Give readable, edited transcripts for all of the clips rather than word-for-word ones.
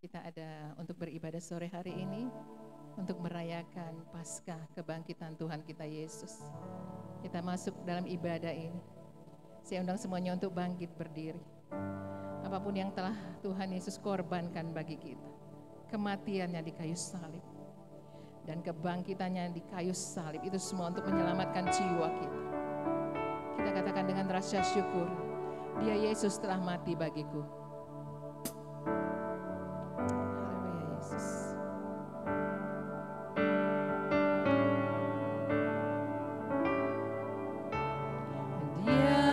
Kita ada untuk beribadah sore hari ini, untuk merayakan Paskah kebangkitan Tuhan kita Yesus. Kita masuk dalam ibadah ini. Saya undang semuanya untuk bangkit berdiri. Apapun yang telah Tuhan Yesus korbankan bagi kita, kematiannya di kayu salib dan kebangkitannya di kayu salib, itu semua untuk menyelamatkan jiwa kita. Kita katakan dengan rasa syukur, Dia Yesus telah mati bagiku. Haleluya Yesus. Dia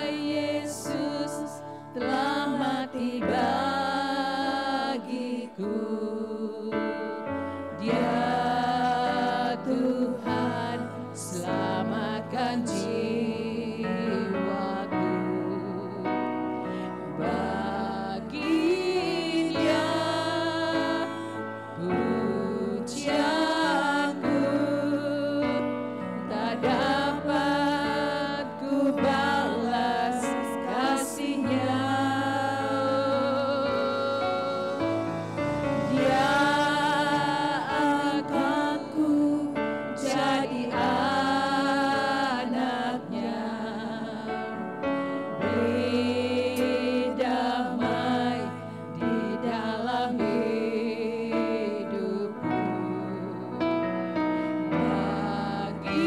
Yesus telah mati bagiku. Dia Tuhan selamatkan jiwaku. Bagi Dia pujianku tak dapat ku balas kasih-Nya. Dia angkatku jadi anaknya, beri damai di dalam hidupku. Bagi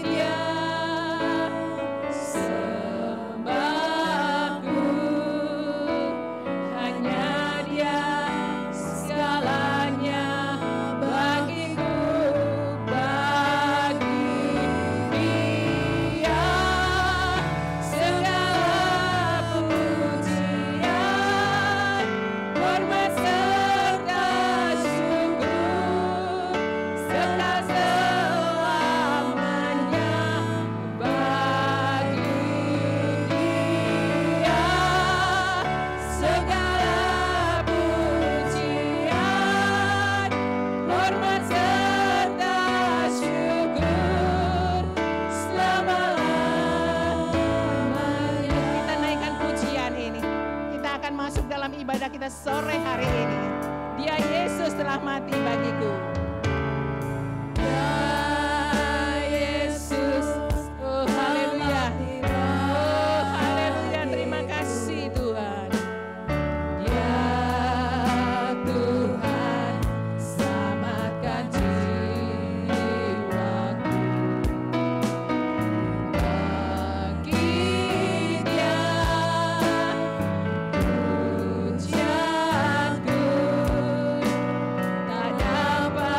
Dia sembahku, hanya Dia segalanya bagiku. Bagi Dia segala pujian, hormat serta syukur, serta selamanya. Bagi Dia segala pujian, hormat serta syukur, selama-lamanya. Kita naikkan pujian ini. Kita akan masuk dalam ibadah kita sore hari ini. Dia Yesus telah mati bagiku. Ya Yesus, Oh haleluya. Oh haleluya. Terima kasih Tuhan. Ya Tuhan, selamatkan jiwaku. Bagi Dia pujianku tak dapat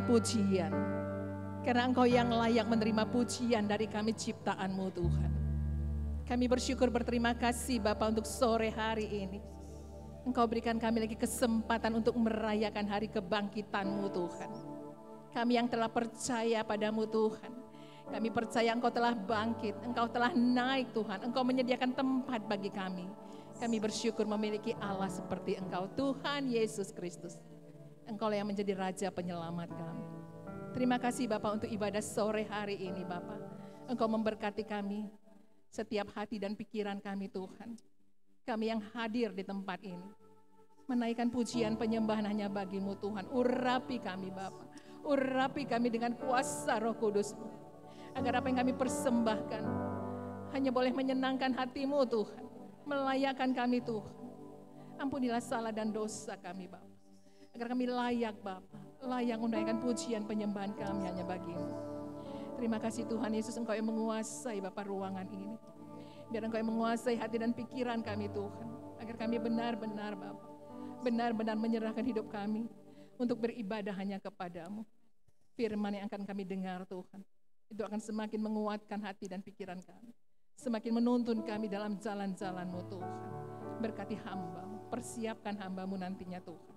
pujian. Karena Engkau yang layak menerima pujian dari kami ciptaan-Mu Tuhan. Kami bersyukur berterima kasih Bapa untuk sore hari ini. Engkau berikan kami lagi kesempatan untuk merayakan hari kebangkitan-Mu Tuhan. Kami yang telah percaya padamu Tuhan. Kami percaya Engkau telah bangkit, Engkau telah naik Tuhan. Engkau menyediakan tempat bagi kami. Kami bersyukur memiliki Allah seperti Engkau, Tuhan Yesus Kristus. Engkau yang menjadi Raja Penyelamat kami. Terima kasih Bapak untuk ibadah sore hari ini Bapak. Engkau memberkati kami, setiap hati dan pikiran kami Tuhan. Kami yang hadir di tempat ini, menaikkan pujian penyembahan hanya bagi-Mu Tuhan. Urapi kami Bapak, urapi kami dengan kuasa Roh Kudus-Mu. Agar apa yang kami persembahkan hanya boleh menyenangkan hati-Mu Tuhan, melayakkan kami Tuhan. Ampunilah salah dan dosa kami Bapak. Agar kami layak Bapak, layak menaikkan pujian penyembahan kami hanya bagi-Mu. Terima kasih Tuhan Yesus, Engkau yang menguasai Bapak ruangan ini. Biar Engkau yang menguasai hati dan pikiran kami Tuhan. Agar kami benar-benar Bapak, benar-benar menyerahkan hidup kami untuk beribadah hanya kepada-Mu. Firman yang akan kami dengar Tuhan, itu akan semakin menguatkan hati dan pikiran kami. Semakin menuntun kami dalam jalan-jalan-Mu Tuhan. Berkati hamba-Mu, persiapkan hamba-Mu nantinya Tuhan.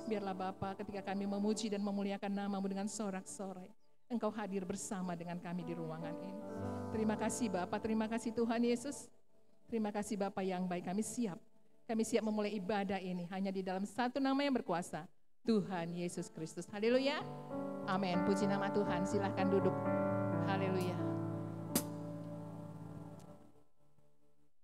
Biarlah Bapa ketika kami memuji dan memuliakan nama-Mu dengan sorak-sorai, Engkau hadir bersama dengan kami di ruangan ini. Terima kasih Bapa, terima kasih Tuhan Yesus. Terima kasih Bapa yang baik, kami siap. Kami siap memulai ibadah ini hanya di dalam satu nama yang berkuasa, Tuhan Yesus Kristus. Haleluya. Amin. Puji nama Tuhan, silahkan duduk. Haleluya.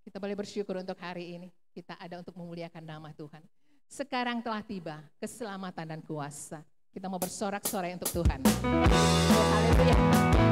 Kita boleh bersyukur untuk hari ini. Kita ada untuk memuliakan nama Tuhan. Sekarang telah tiba keselamatan dan kuasa. Kita mau bersorak-sorai untuk Tuhan. Oh, haleluya. Kuasa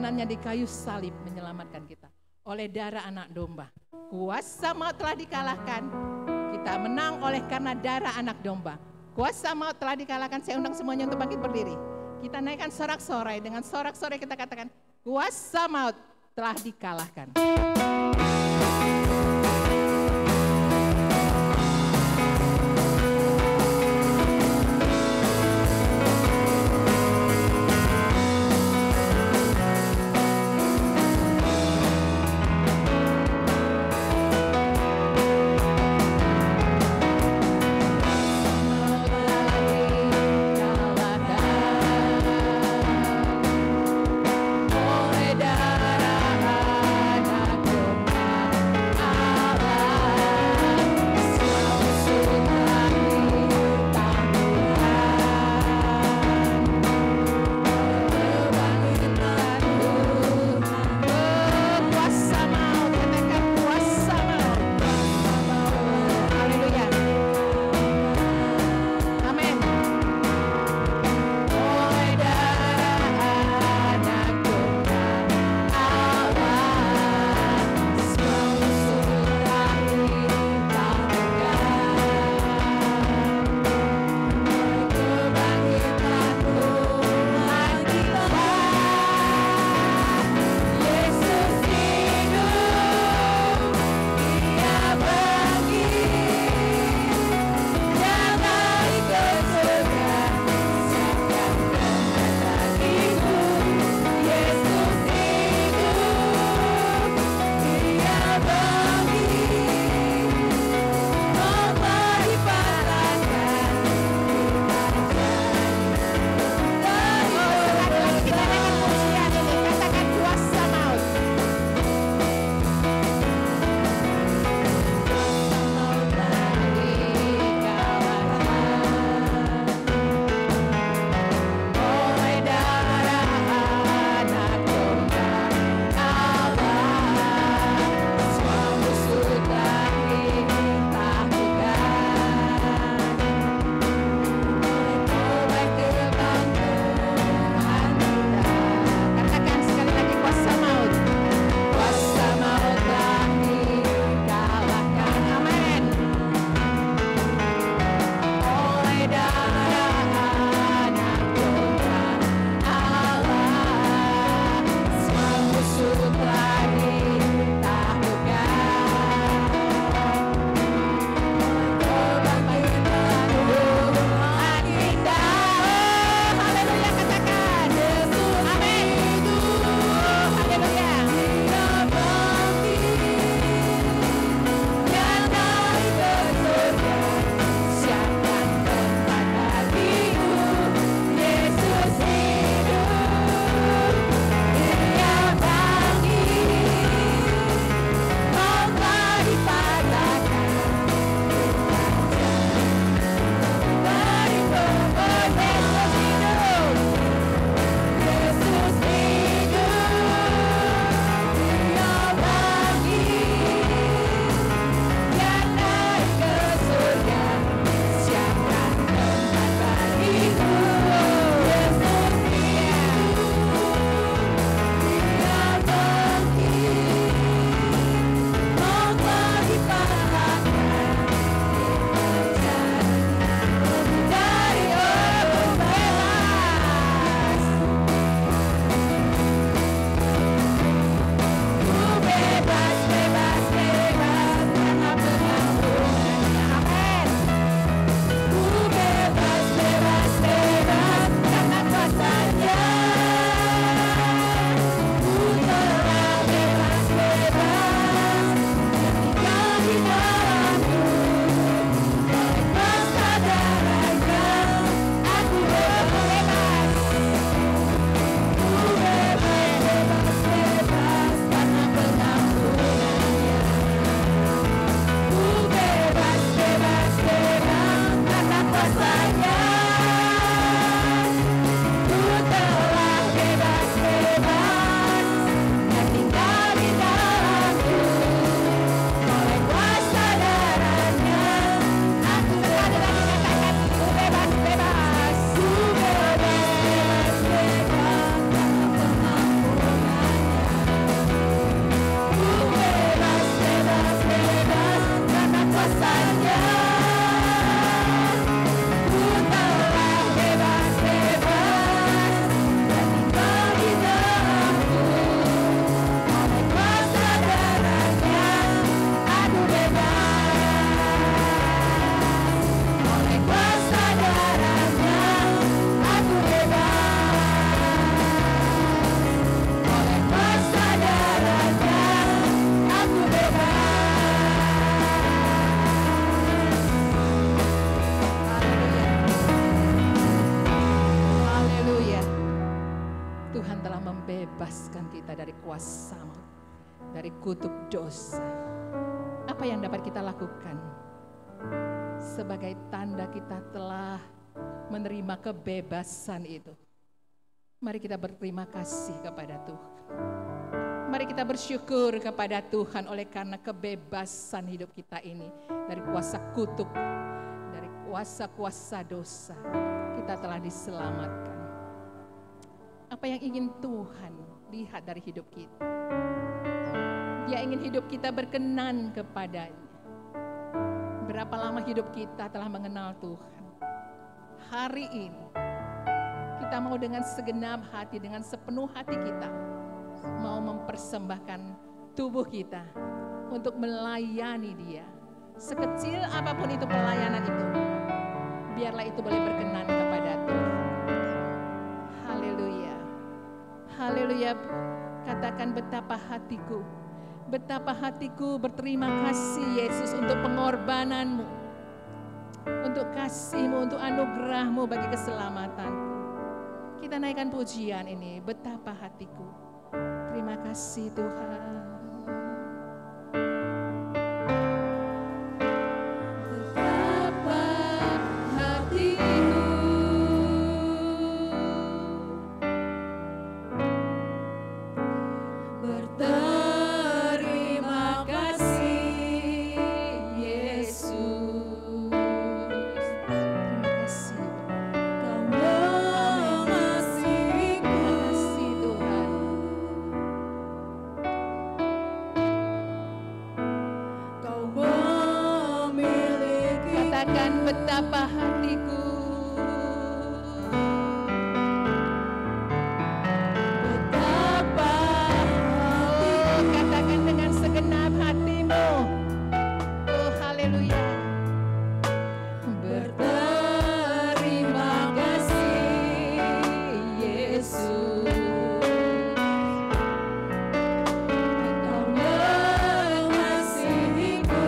pengorbanannya di kayu salib menyelamatkan kita. Oleh darah anak domba, kuasa maut telah dikalahkan. Kita menang oleh karena darah anak domba. Kuasa maut telah dikalahkan. Saya undang semuanya untuk bangkit berdiri. Kita naikkan sorak-sorai. Dengan sorak-sorai kita katakan, kuasa maut telah dikalahkan. membebaskan kita dari kuasa maut, dari kutuk dosa. Apa yang dapat kita lakukan? Sebagai tanda kita telah menerima kebebasan itu, mari kita berterima kasih kepada Tuhan. Mari kita bersyukur kepada Tuhan oleh karena kebebasan hidup kita ini dari kuasa kutuk, dari kuasa-kuasa dosa. Kita telah diselamatkan. Apa yang ingin Tuhan lihat dari hidup kita? Dia ingin hidup kita berkenan kepadanya. Berapa lama hidup kita telah mengenal Tuhan? Hari ini kita mau dengan segenap hati, dengan sepenuh hati kita mau mempersembahkan tubuh kita untuk melayani Dia. Sekecil apapun itu pelayanan itu, biarlah itu boleh berkenan kepada Tuhan. Haleluya. Haleluya. Katakan betapa hatiku berterima kasih Yesus untuk pengorbananmu, untuk kasih-Mu, untuk anugerah-Mu bagi keselamatanku. Kita naikkan pujian ini, betapa hatiku. Terima kasih Tuhan. Betapa hatiku berterima kasih Yesus. Terima kasih. Kau mengasihiku. Terima kasih Tuhan. Kau memiliki. Katakan betapa hatiku. Betapa Oh, katakan dengan segenap hatimu. Oh, haleluya. berterima kasih Yesus. Kau mengasihiku.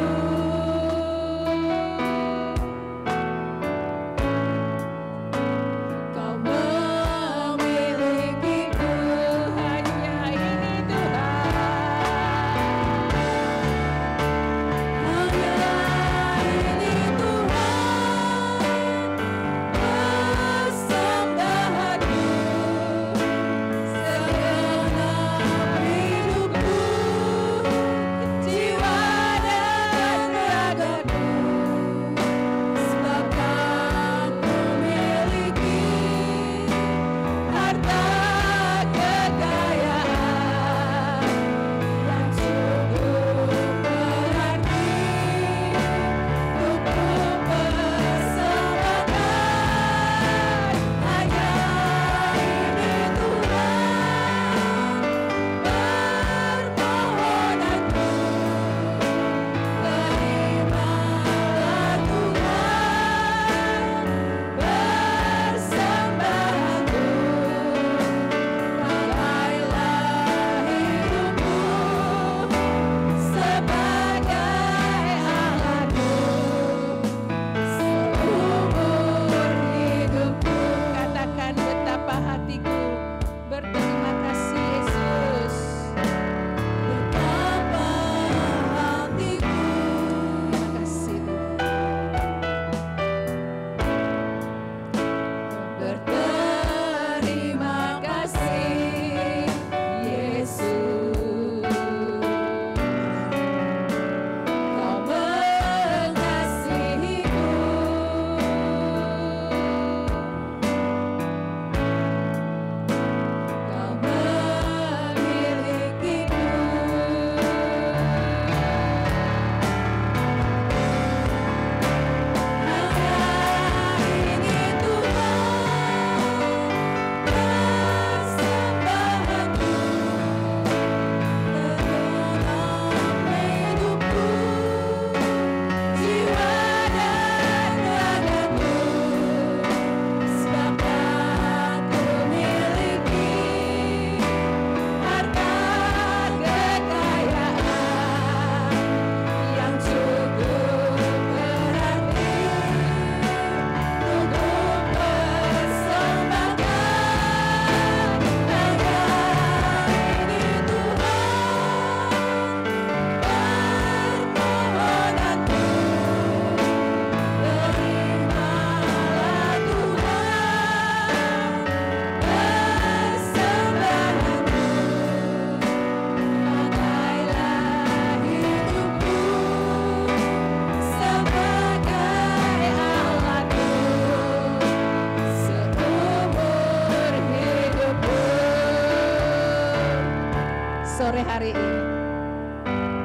sore hari ini.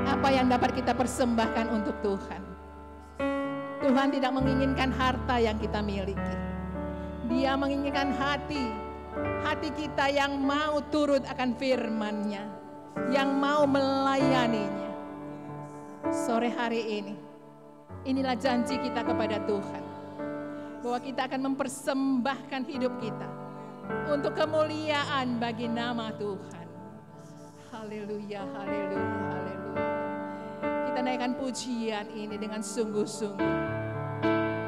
Apa yang dapat kita persembahkan untuk Tuhan? Tuhan tidak menginginkan harta yang kita miliki. Dia menginginkan hati kita yang mau turut akan firman-Nya, yang mau melayaninya. Sore hari ini, inilah janji kita kepada Tuhan, bahwa kita akan mempersembahkan hidup kita untuk kemuliaan bagi nama Tuhan. Haleluya, haleluya, haleluya. Kita naikkan pujian ini dengan sungguh-sungguh.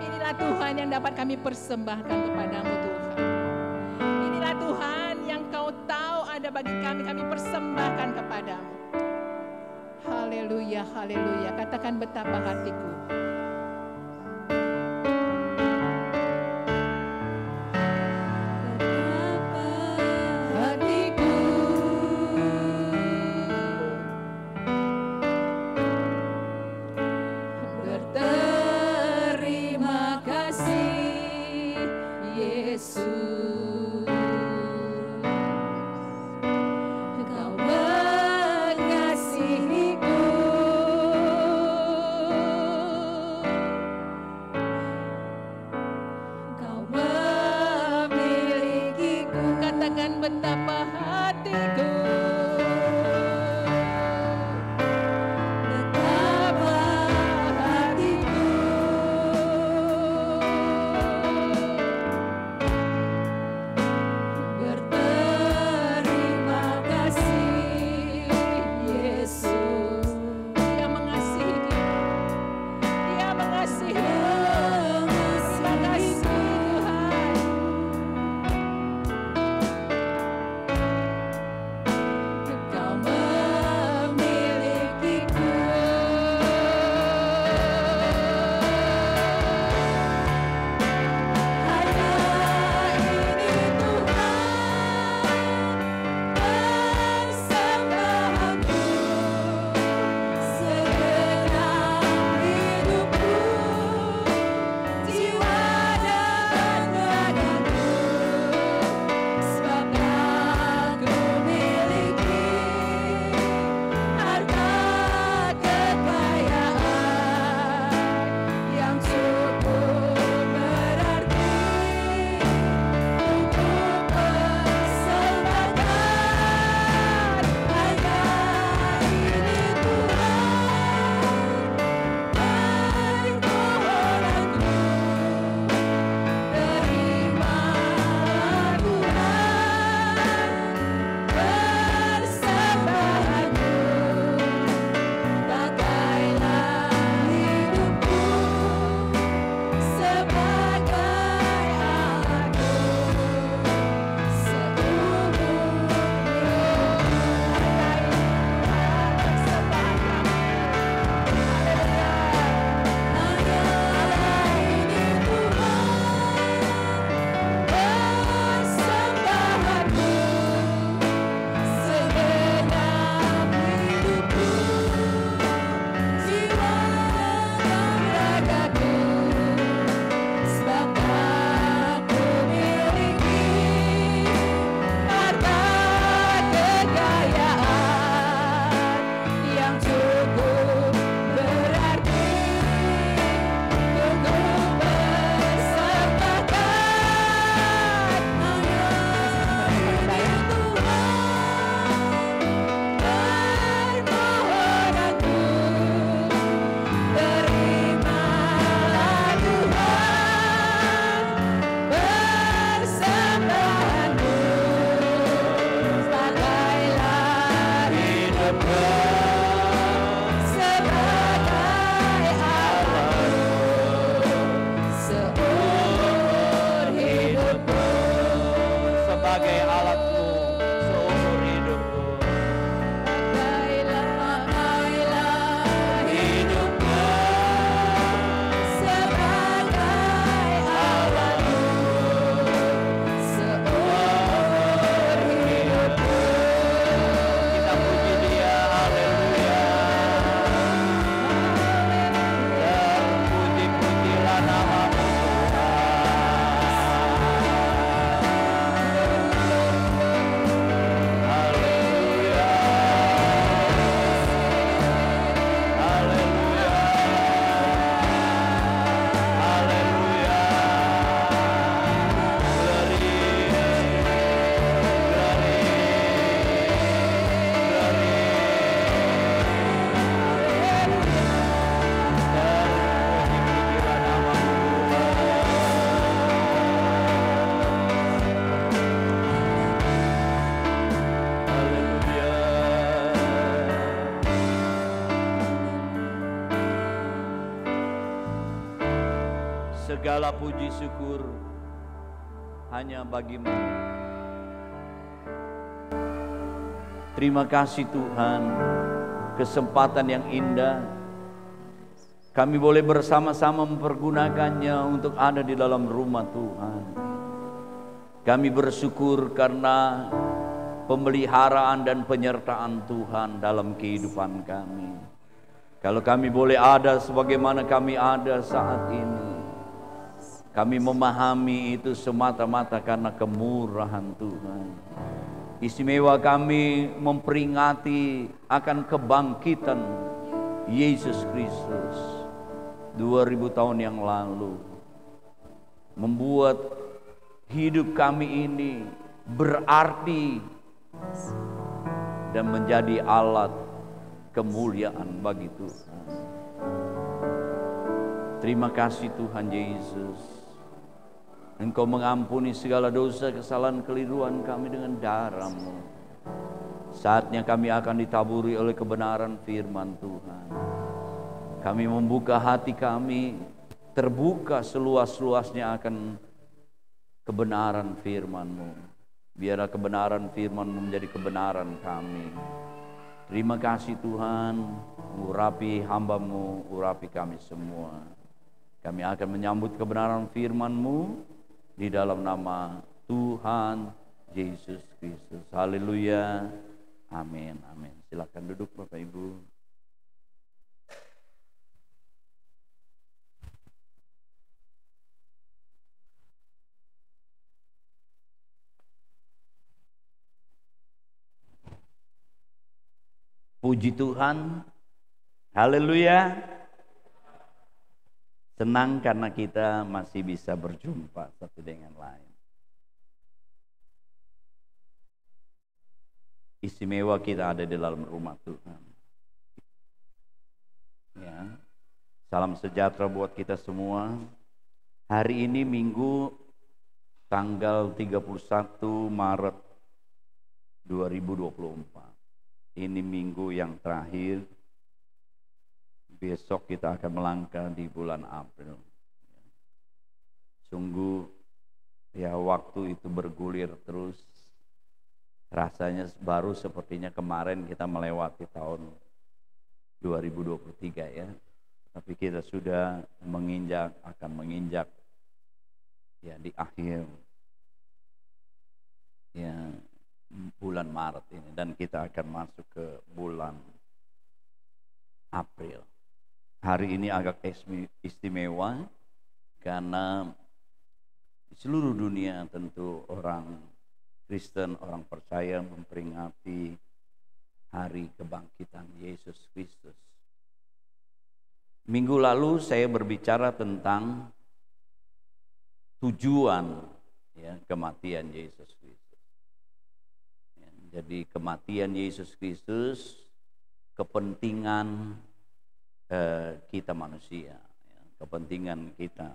Inilah Tuhan yang dapat kami persembahkan kepadamu Tuhan. Inilah Tuhan yang Kau tahu ada bagi kami persembahkan kepadamu. Haleluya, haleluya. Katakan betapa hatiku. Segala puji syukur hanya bagimu. Terima kasih Tuhan, kesempatan yang indah kami boleh bersama-sama mempergunakannya untuk ada di dalam rumah Tuhan. Kami bersyukur karena pemeliharaan dan penyertaan Tuhan dalam kehidupan kami. Kalau kami boleh ada sebagaimana kami ada saat ini, kami memahami itu semata-mata karena kemurahan Tuhan. Istimewa kami memperingati akan kebangkitan Yesus Kristus 2000 tahun yang lalu, membuat hidup kami ini berarti dan menjadi alat kemuliaan bagi Tuhan. Terima kasih Tuhan Yesus, Engkau mengampuni segala dosa, kesalahan, keliruan kami dengan darah-Mu. Saatnya kami akan ditaburi oleh kebenaran firman Tuhan. Kami membuka hati kami, terbuka seluas-luasnya akan kebenaran firman-Mu. Biarlah kebenaran firman-Mu menjadi kebenaran kami. Terima kasih Tuhan, urapi hamba-Mu, urapi kami semua. Kami akan menyambut kebenaran firman-Mu di dalam nama Tuhan Yesus Kristus. Haleluya. Amin. Amin. Silakan duduk Bapak Ibu. Puji Tuhan. Haleluya. Senang karena kita masih bisa berjumpa satu dengan lain. Istimewa kita ada di dalam rumah Tuhan. Ya. Salam sejahtera buat kita semua. Hari ini Minggu tanggal 31 Maret 2024. Ini minggu yang terakhir. Besok kita akan melangkah di bulan April. Sungguh ya, waktu itu bergulir terus. Rasanya baru sepertinya kemarin kita melewati tahun 2023 ya. Tapi kita sudah akan menginjak ya di akhir ya bulan Maret ini, dan kita akan masuk ke bulan April. Hari ini agak istimewa karena di seluruh dunia tentu orang Kristen, orang percaya memperingati hari kebangkitan Yesus Kristus. Minggu lalu saya berbicara tentang tujuan ya kematian Yesus Kristus. Jadi kematian Yesus Kristus, kepentingan kita manusia, ya, kepentingan kita.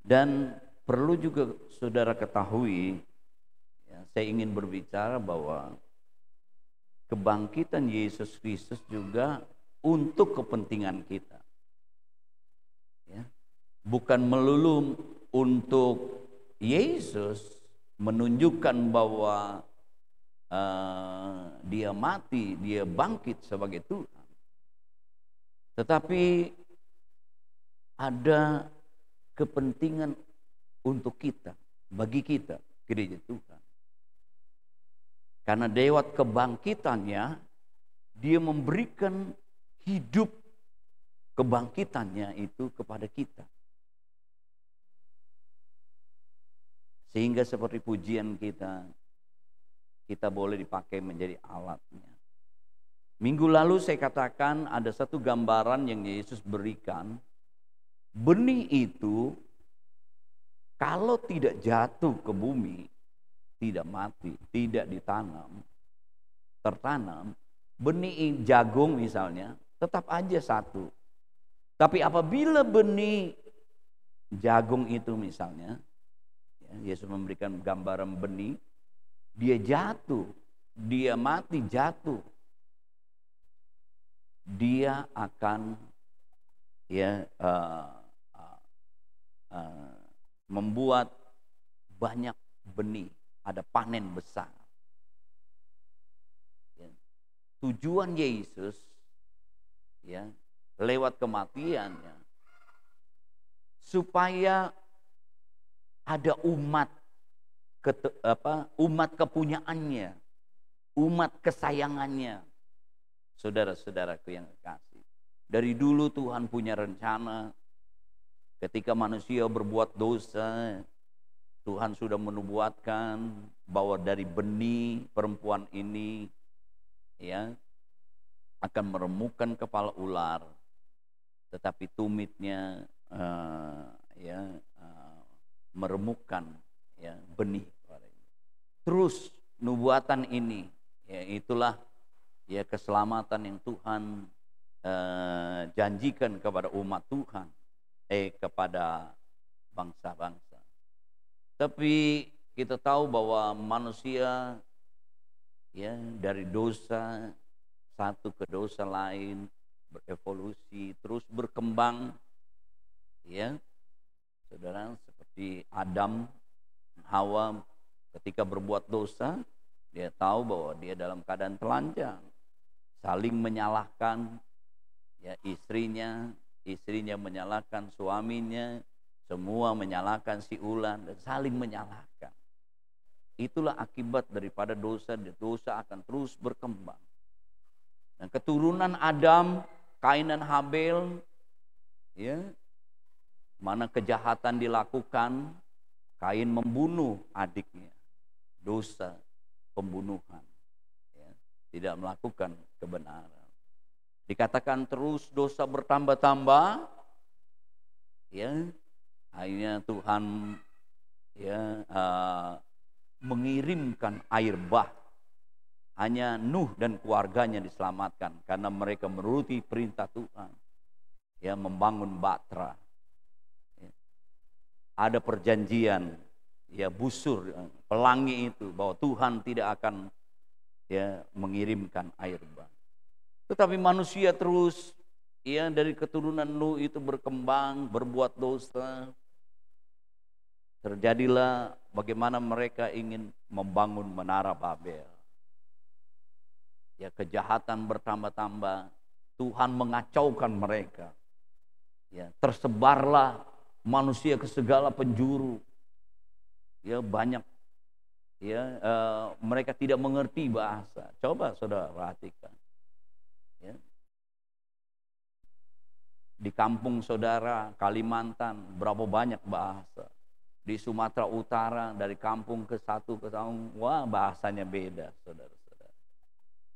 Dan perlu juga saudara ketahui, ya, saya ingin berbicara bahwa kebangkitan Yesus Kristus juga untuk kepentingan kita. Ya. Bukan melulu untuk Yesus menunjukkan bahwa dia mati, dia bangkit sebagai Tuhan. Tetapi ada kepentingan untuk kita, bagi kita, gereja Tuhan. Karena lewat kebangkitannya, dia memberikan hidup kebangkitannya itu kepada kita. Sehingga seperti pujian kita boleh dipakai menjadi alatnya. Minggu lalu saya katakan ada satu gambaran yang Yesus berikan. Benih itu kalau tidak jatuh ke bumi, tidak mati, tidak tertanam, benih jagung misalnya, tetap aja satu. Tapi apabila benih jagung itu misalnya, Yesus memberikan gambaran benih, dia jatuh, dia mati jatuh, dia akan membuat banyak benih, ada panen besar. Ya. Tujuan Yesus ya lewat kematiannya supaya ada umat umat kepunyaannya, umat kesayangannya. Saudara-saudaraku yang kekasih, dari dulu Tuhan punya rencana. Ketika manusia berbuat dosa, Tuhan sudah menubuatkan bahwa dari benih perempuan ini ya akan meremukkan kepala ular, tetapi tumitnya meremukkan ya benih. Terus nubuatan ini ya itulah ya keselamatan yang Tuhan janjikan kepada umat Tuhan, kepada bangsa-bangsa. Tapi kita tahu bahwa manusia ya dari dosa satu ke dosa lain berevolusi, terus berkembang ya. Saudara, seperti Adam, Hawa ketika berbuat dosa, dia tahu bahwa dia dalam keadaan telanjang, saling menyalahkan ya istrinya menyalahkan suaminya, semua menyalahkan si ulan dan saling menyalahkan. Itulah akibat daripada dosa. Dosa akan terus berkembang. Dan keturunan Adam, Kain dan Habel, ya, mana kejahatan dilakukan, Kain membunuh adiknya, dosa pembunuhan, ya, tidak melakukan kebenaran. Dikatakan terus dosa bertambah-tambah, ya, akhirnya Tuhan ya mengirimkan air bah. Hanya Nuh dan keluarganya diselamatkan karena mereka menuruti perintah Tuhan, ya, membangun batra. Ya. Ada perjanjian, ya, busur pelangi itu bahwa Tuhan tidak akan ya mengirimkan air bah. Tetapi manusia terus ya dari keturunan Nuh itu berkembang, berbuat dosa. Terjadilah bagaimana mereka ingin membangun menara Babel. Ya, kejahatan bertambah-tambah, Tuhan mengacaukan mereka. Ya, tersebarlah manusia ke segala penjuru. Ya, banyak ya mereka tidak mengerti bahasa. Coba saudara perhatikan. Ya. Di kampung saudara Kalimantan berapa banyak bahasa. Di Sumatera Utara dari kampung ke kampung, wah bahasanya beda, saudara-saudara.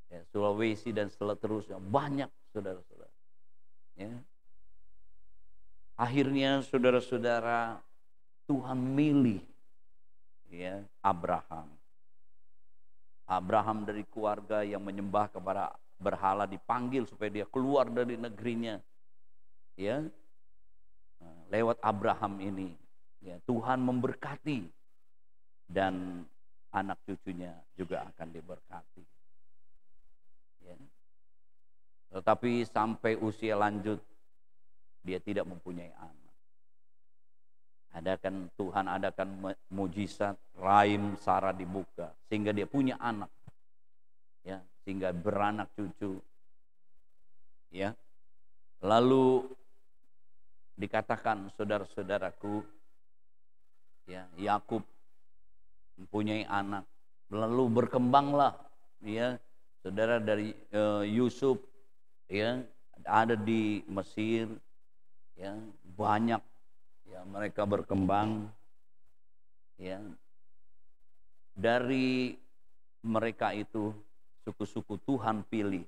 Ya, Sulawesi dan seterusnya banyak, saudara-saudara. Ya. Akhirnya saudara-saudara, Tuhan milih ya Abraham. Abraham dari keluarga yang menyembah kepada berhala dipanggil supaya dia keluar dari negerinya. Ya. Lewat Abraham ini ya, Tuhan memberkati dan anak cucunya juga akan diberkati. Ya. Tetapi sampai usia lanjut dia tidak mempunyai anak. Tuhan adakan mujizat, rahim Sarah dibuka sehingga dia punya anak. Ya, sehingga beranak cucu. Ya. Lalu dikatakan saudara-saudaraku, ya, Yakub mempunyai anak, lalu berkembanglah ya saudara dari Yusuf ya ada di Mesir, ya banyak ya mereka berkembang, ya dari mereka itu suku-suku Tuhan pilih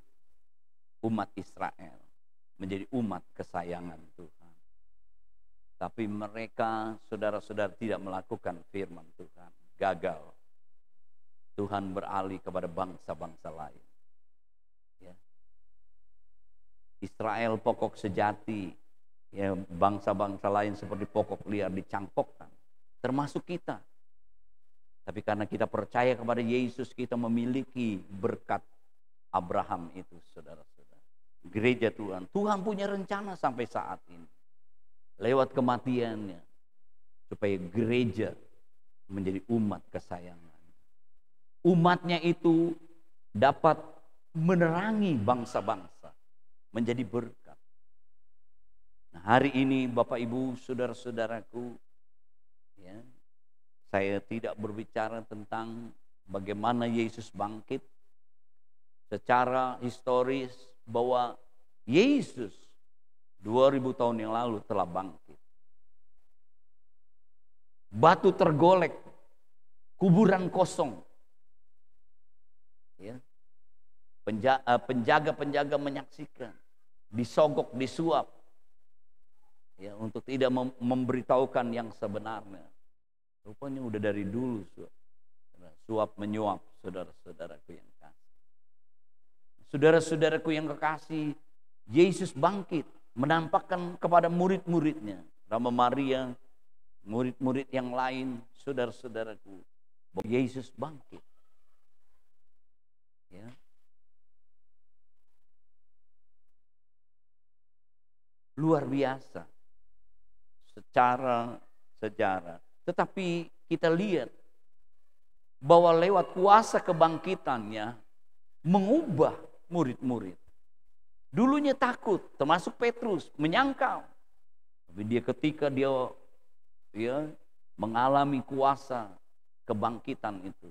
umat Israel menjadi umat kesayangan Tuhan. Tapi mereka, saudara-saudara, tidak melakukan firman Tuhan. Gagal. Tuhan beralih kepada bangsa-bangsa lain. Ya. Israel pokok sejati. Ya, bangsa-bangsa lain seperti pokok liar dicangkokkan. Termasuk kita. Tapi karena kita percaya kepada Yesus, kita memiliki berkat Abraham itu, saudara-saudara. Gereja Tuhan. Tuhan punya rencana sampai saat ini. Lewat kematiannya, supaya gereja menjadi umat kesayangan. Umatnya itu dapat menerangi bangsa-bangsa, menjadi berkat. Nah, hari ini Bapak Ibu, saudara-saudaraku, ya, saya tidak berbicara tentang bagaimana Yesus bangkit secara historis, bahwa Yesus 2000 tahun yang lalu telah bangkit. Batu tergolek, kuburan kosong. Ya. Penjaga-penjaga menyaksikan, disogok, disuap, ya, untuk tidak memberitahukan yang sebenarnya. Rupanya udah dari dulu suap menyuap, saudara-saudaraku yang kasih. Saudara-saudaraku yang kekasih, Yesus bangkit, menampakkan kepada murid-muridnya, Rama Maria, murid-murid yang lain, saudara-saudaraku, bahwa Yesus bangkit. Ya. Luar biasa secara sejarah. Tetapi kita lihat bahwa lewat kuasa kebangkitannya mengubah murid-murid. Dulunya takut, termasuk Petrus, menyangkal. Tapi ketika dia mengalami kuasa kebangkitan itu,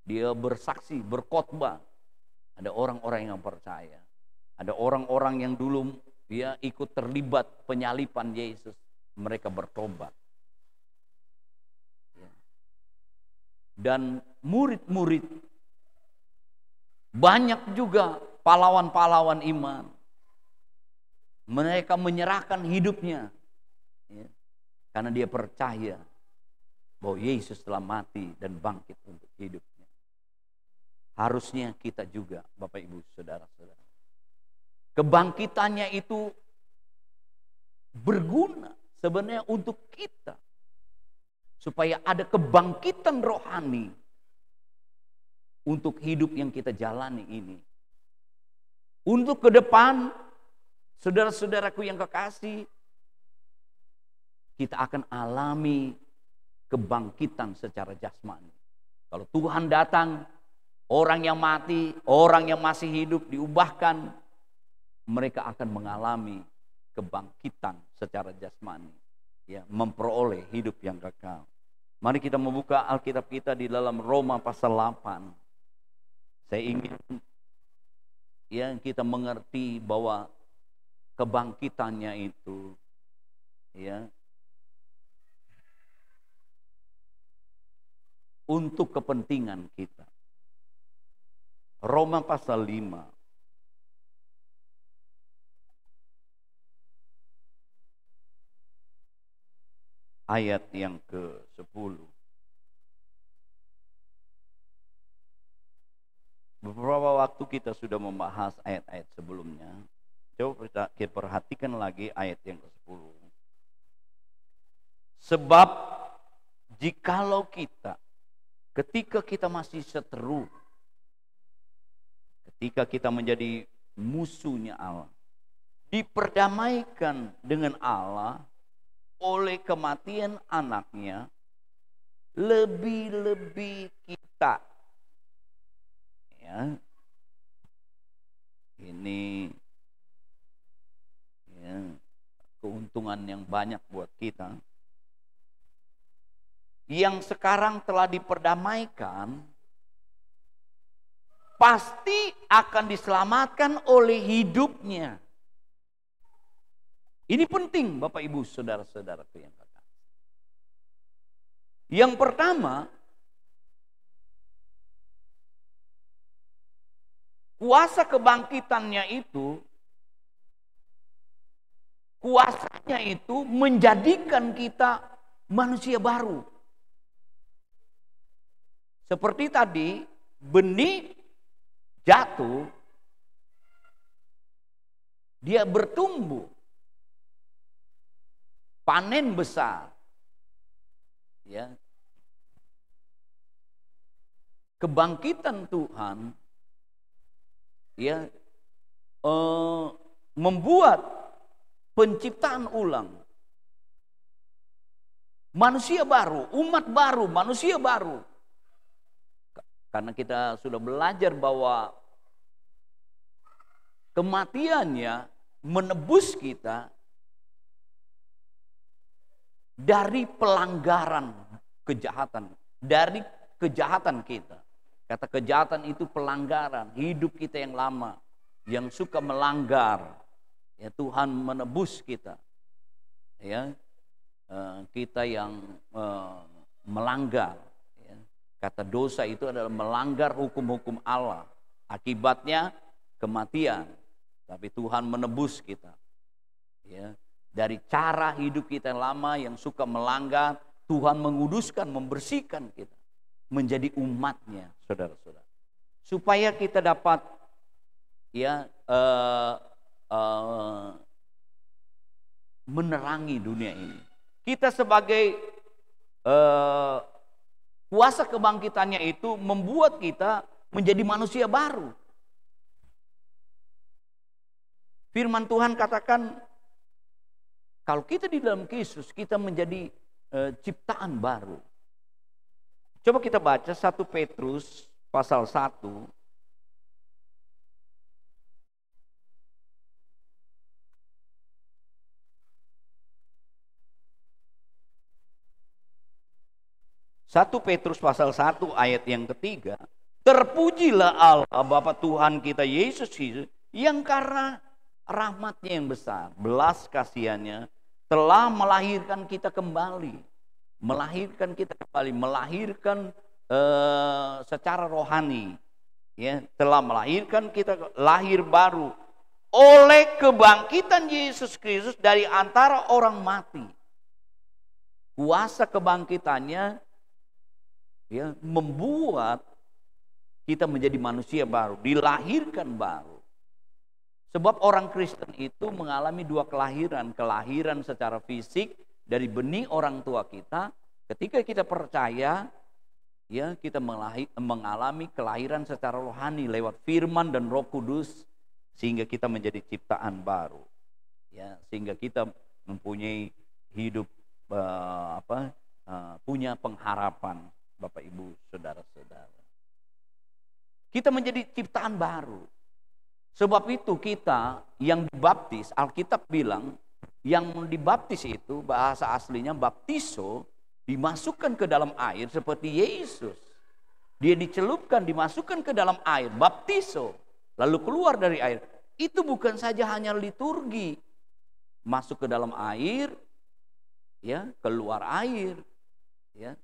dia bersaksi, berkhotbah, ada orang-orang yang percaya. Ada orang-orang yang dulu ikut terlibat penyalipan Yesus, mereka bertobat. Dan murid-murid, banyak juga pahlawan-pahlawan iman. Mereka menyerahkan hidupnya, karena dia percaya bahwa Yesus telah mati dan bangkit untuk hidupnya. Harusnya kita juga, Bapak Ibu, saudara-saudara, kebangkitannya itu berguna sebenarnya untuk kita, supaya ada kebangkitan rohani untuk hidup yang kita jalani ini. Untuk ke depan, saudara-saudaraku yang kekasih, kita akan alami kebangkitan secara jasmani. Kalau Tuhan datang, orang yang mati, orang yang masih hidup diubahkan, mereka akan mengalami kebangkitan secara jasmani, ya, memperoleh hidup yang kekal. Mari kita membuka Alkitab kita di dalam Roma pasal 8. Saya ingin kita mengerti bahwa kebangkitannya itu untuk kepentingan kita. Roma pasal 5. Ayat yang ke-10. Beberapa waktu kita sudah membahas ayat-ayat sebelumnya. Coba kita perhatikan lagi ayat yang ke-10. Sebab jikalau kita, ketika kita masih seteru, ketika kita menjadi musuhnya Allah, diperdamaikan dengan Allah oleh kematian anaknya, lebih-lebih kita, ini keuntungan yang banyak buat kita, yang sekarang telah diperdamaikan, pasti akan diselamatkan oleh hidupnya. Ini penting, Bapak Ibu, saudara-saudaraku yang kekasih. Yang pertama, kuasa kebangkitannya itu, kuasanya itu menjadikan kita manusia baru. Seperti tadi, benih jatuh, dia bertumbuh, panen besar, kebangkitan Tuhan, membuat penciptaan ulang, Manusia baru, umat baru, manusia baru. Karena kita sudah belajar bahwa kematiannya menebus kita dari pelanggaran kejahatan, dari kejahatan kita. Kata kejahatan itu pelanggaran, hidup kita yang lama, yang suka melanggar. Ya, Tuhan menebus kita. Ya, kita yang melanggar. Ya. Kata dosa itu adalah melanggar hukum-hukum Allah. Akibatnya kematian. Tapi Tuhan menebus kita. Ya. Dari cara hidup kita yang lama yang suka melanggar, Tuhan menguduskan, membersihkan kita menjadi umatnya, saudara-saudara. Supaya kita dapat ya menerangi dunia ini. Kita sebagai kuasa kebangkitannya itu membuat kita menjadi manusia baru. Firman Tuhan katakan, kalau kita di dalam Kristus, kita menjadi ciptaan baru. Coba kita baca 1 Petrus pasal 1. Satu Petrus pasal 1 ayat yang ketiga. Terpujilah Allah Bapa Tuhan kita Yesus Kristus, yang karena rahmatnya yang besar, belas kasihannya, telah melahirkan kita kembali. Melahirkan kita kembali, melahirkan secara rohani. Ya, telah melahirkan kita lahir baru oleh kebangkitan Yesus Kristus dari antara orang mati. Kuasa kebangkitannya ya membuat kita menjadi manusia baru, dilahirkan baru. Sebab orang Kristen itu mengalami dua kelahiran. Kelahiran secara fisik dari benih orang tua kita. Ketika kita percaya, ya kita mengalami kelahiran secara rohani lewat firman dan Roh Kudus, sehingga kita menjadi ciptaan baru. Ya, sehingga kita mempunyai hidup punya pengharapan, Bapak Ibu, saudara-saudara. Kita menjadi ciptaan baru. Sebab itu kita yang dibaptis, Alkitab bilang, yang dibaptis itu bahasa aslinya baptiso, dimasukkan ke dalam air seperti Yesus. Dia dicelupkan, dimasukkan ke dalam air, baptiso, lalu keluar dari air. Itu bukan saja hanya liturgi, masuk ke dalam air, ya, keluar air, ya.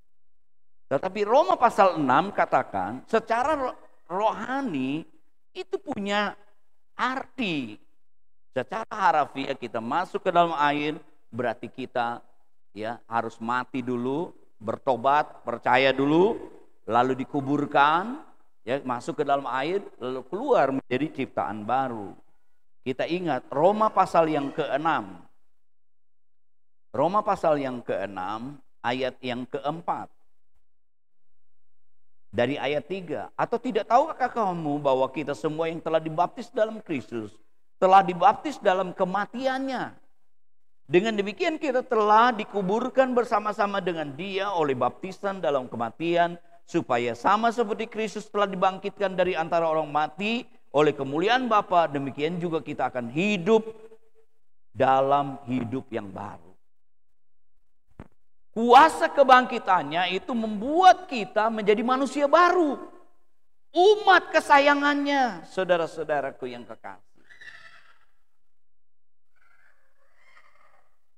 Tetapi Roma pasal 6 katakan secara rohani itu punya arti. Secara harafiah kita masuk ke dalam air berarti kita ya harus mati dulu, bertobat, percaya dulu, lalu dikuburkan, ya masuk ke dalam air, lalu keluar menjadi ciptaan baru. Kita ingat Roma pasal yang ke-6. Roma pasal yang ke-6 ayat yang ke-4. Dari ayat 3. Atau tidak tahukah kamu bahwa kita semua yang telah dibaptis dalam Kristus telah dibaptis dalam kematiannya. Dengan demikian kita telah dikuburkan bersama-sama dengan Dia oleh baptisan dalam kematian, supaya sama seperti Kristus telah dibangkitkan dari antara orang mati oleh kemuliaan Bapa, demikian juga kita akan hidup dalam hidup yang baru. Kuasa kebangkitannya itu membuat kita menjadi manusia baru. Umat kesayangannya, saudara-saudaraku yang kekasih.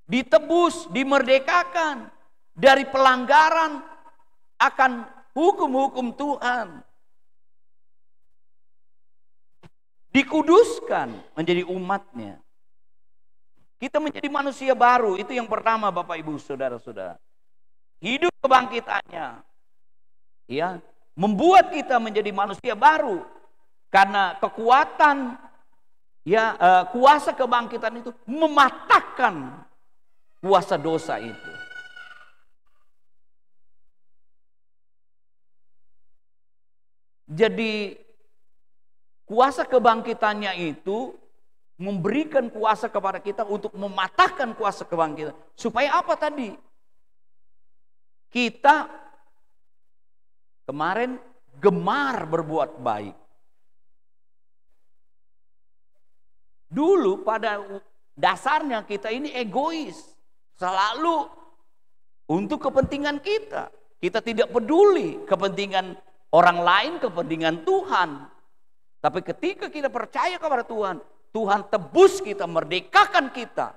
Ditebus, dimerdekakan dari pelanggaran akan hukum-hukum Tuhan. Dikuduskan menjadi umatnya. Kita menjadi manusia baru, itu yang pertama Bapak Ibu saudara-saudara. Hidup kebangkitannya ya membuat kita menjadi manusia baru. Karena kekuatan ya kuasa kebangkitan itu mematahkan kuasa dosa itu. Jadi kuasa kebangkitannya itu memberikan kuasa kepada kita untuk mematahkan kuasa kebangkitan. Supaya apa tadi? Kita kemarin gemar berbuat baik. Dulu pada dasarnya kita ini egois. Selalu untuk kepentingan kita. Kita tidak peduli kepentingan orang lain, kepentingan Tuhan. Tapi ketika kita percaya kepada Tuhan, Tuhan tebus kita, merdekakan kita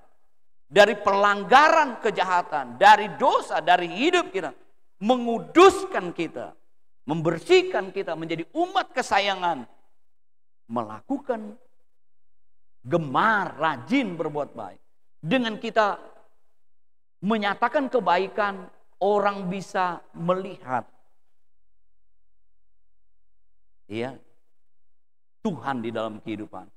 dari pelanggaran kejahatan, dari dosa, dari hidup kita, menguduskan kita, membersihkan kita menjadi umat kesayangan, melakukan gemar, rajin berbuat baik. Dengan kita menyatakan kebaikan, orang bisa melihat ya, Tuhan di dalam kehidupan.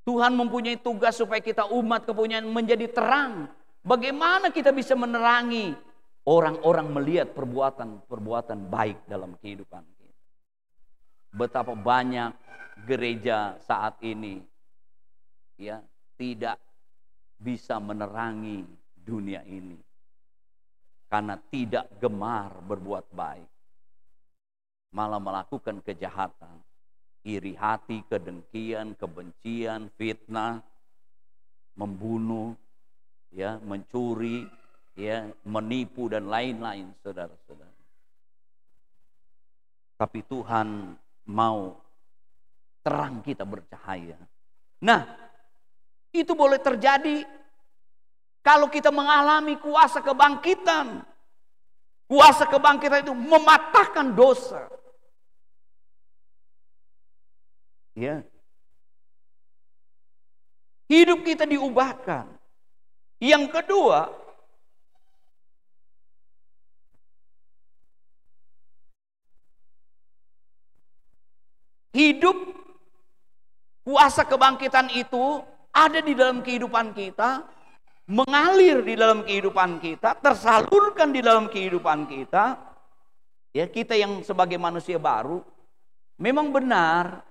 Tuhan mempunyai tugas supaya kita umat kepunyaan menjadi terang. Bagaimana kita bisa menerangi orang-orang melihat perbuatan baik dalam kehidupan kita. Betapa banyak gereja saat ini ya tidak bisa menerangi dunia ini karena tidak gemar berbuat baik, malah melakukan kejahatan, iri hati, kedengkian, kebencian, fitnah, membunuh, ya, mencuri, ya, menipu dan lain-lain, saudara-saudara. Tapi Tuhan mau terang kita bercahaya. Nah, itu boleh terjadi kalau kita mengalami kuasa kebangkitan. Kuasa kebangkitan itu mematahkan dosa. Ya. Hidup kita diubahkan. Yang kedua, hidup kuasa kebangkitan itu ada di dalam kehidupan kita, mengalir di dalam kehidupan kita, tersalurkan di dalam kehidupan kita. Ya, kita yang sebagai manusia baru, memang benar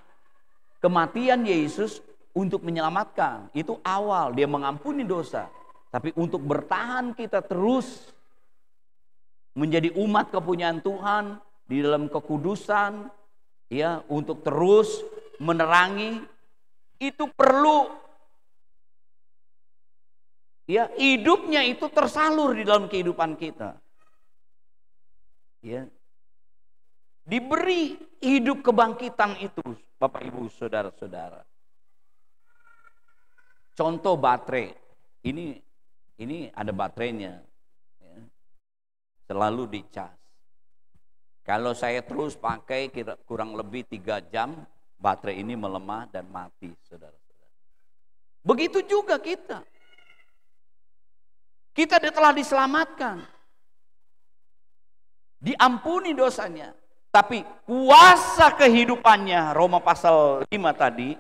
kematian Yesus untuk menyelamatkan. Itu awal, dia mengampuni dosa. Tapi untuk bertahan kita terus menjadi umat kepunyaan Tuhan di dalam kekudusan, ya, untuk terus menerangi, itu perlu ya hidupnya itu tersalur di dalam kehidupan kita. Ya. Diberi hidup kebangkitan itu, Bapak Ibu Saudara-saudara. Contoh baterai. Ini ada baterainya. Ya. Selalu dicas. Kalau saya terus pakai kurang lebih 3 jam, baterai ini melemah dan mati, saudara-saudara. Begitu juga kita. Kita telah diselamatkan. Diampuni dosanya. Tapi kuasa kehidupannya, Roma pasal 5 tadi,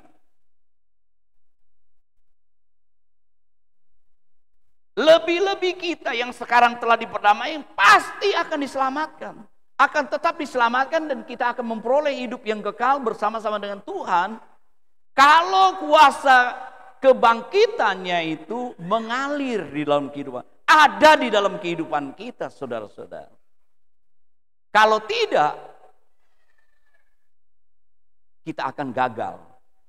lebih-lebih kita yang sekarang telah diperdamai pasti akan diselamatkan. Akan tetap diselamatkan dan kita akan memperoleh hidup yang kekal bersama-sama dengan Tuhan. Kalau kuasa kebangkitannya itu mengalir di dalam kehidupan, ada di dalam kehidupan kita, saudara-saudara. Kalau tidak, kita akan gagal.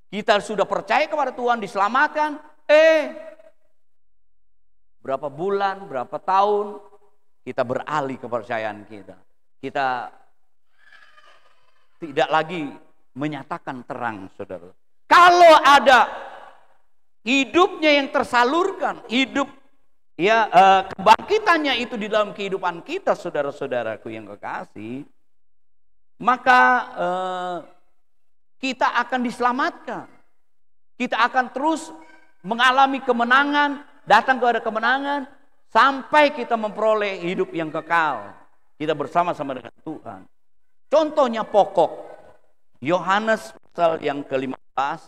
Kita sudah percaya kepada Tuhan, diselamatkan, berapa bulan, berapa tahun, kita beralih kepercayaan kita. Kita tidak lagi menyatakan terang, saudara. Kalau ada hidupnya yang tersalurkan, hidup ya kebangkitannya itu di dalam kehidupan kita, saudara-saudaraku yang kekasih, maka kita akan diselamatkan. Kita akan terus mengalami kemenangan, datang kepada kemenangan, sampai kita memperoleh hidup yang kekal. Kita bersama-sama dengan Tuhan. Contohnya pokok. Yohanes pasal yang ke-15.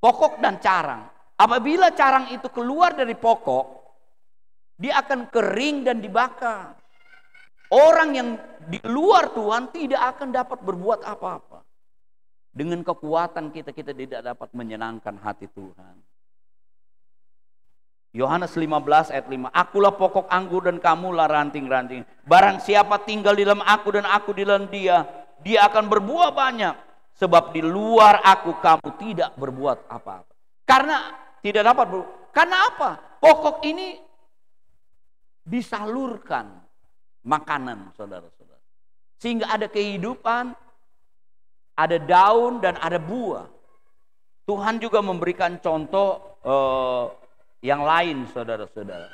Pokok dan carang. Apabila carang itu keluar dari pokok, dia akan kering dan dibakar. Orang yang di luar Tuhan tidak akan dapat berbuat apa-apa. Dengan kekuatan kita tidak dapat menyenangkan hati Tuhan. Yohanes 15 ayat 5. Akulah pokok anggur dan kamulah ranting-ranting. Barang siapa tinggal di dalam aku dan aku di dalam dia, dia akan berbuah banyak. Sebab di luar aku kamu tidak berbuat apa-apa. Karena tidak dapat berbuat. Karena apa? Pokok ini disalurkan makanan, saudara-saudara. Sehingga ada kehidupan, ada daun dan ada buah. Tuhan juga memberikan contoh yang lain, saudara-saudara.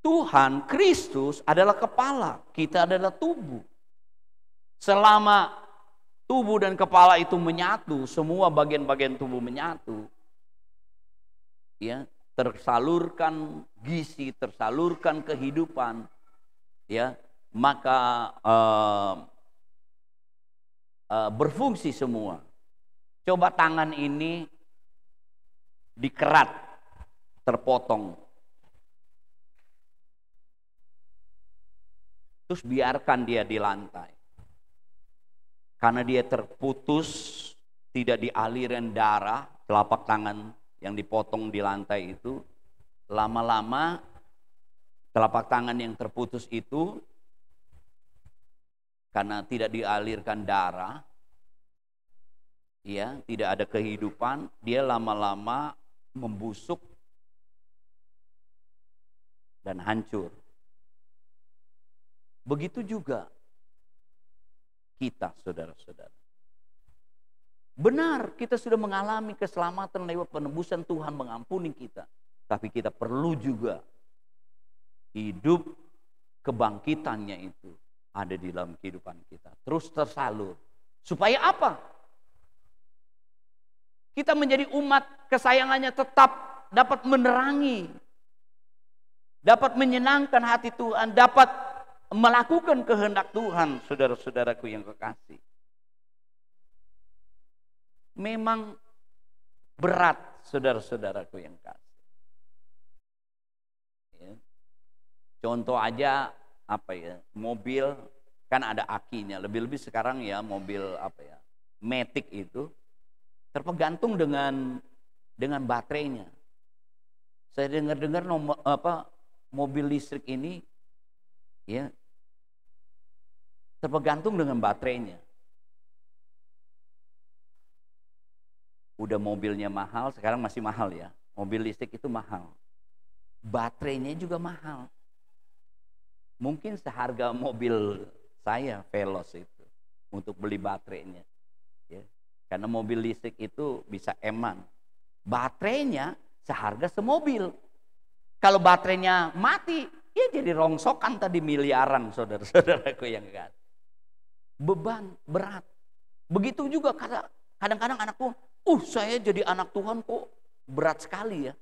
Tuhan Kristus adalah kepala, kita adalah tubuh. Selama tubuh dan kepala itu menyatu, semua bagian-bagian tubuh menyatu, ya, tersalurkan gizi, tersalurkan kehidupan, ya, maka berfungsi semua. Coba tangan ini dikerat, terpotong, terus biarkan dia di lantai. Karena dia terputus, tidak dialirkan darah, telapak tangan yang dipotong di lantai itu, lama-lama telapak tangan yang terputus itu, karena tidak dialirkan darah, ya, tidak ada kehidupan, dia lama-lama membusuk dan hancur. Begitu juga kita, saudara-saudara. Benar, kita sudah mengalami keselamatan lewat penebusan Tuhan mengampuni kita. Tapi kita perlu juga hidup kebangkitannya itu ada di dalam kehidupan kita. Terus tersalur. Supaya apa? Kita menjadi umat kesayangannya tetap dapat menerangi, dapat menyenangkan hati Tuhan, dapat melakukan kehendak Tuhan, saudara-saudaraku yang kekasih. Memang berat, saudara-saudaraku yang kasih. Ya. Contoh aja apa ya, mobil kan ada akinya. Lebih-lebih sekarang ya mobil apa ya, Matic itu tergantung dengan baterainya. Saya dengar-dengar mobil listrik ini ya tergantung dengan baterainya. Udah mobilnya mahal, sekarang masih mahal ya. Mobil listrik itu mahal. Baterainya juga mahal. Mungkin seharga mobil saya Veloz itu untuk beli baterainya. Ya. Karena mobil listrik itu bisa eman. Baterainya seharga semobil. Kalau baterainya mati, ya jadi rongsokan tadi miliaran, saudara-saudaraku yang kan. Beban berat. Begitu juga kadang-kadang anakku, saya jadi anak Tuhan kok berat sekali ya.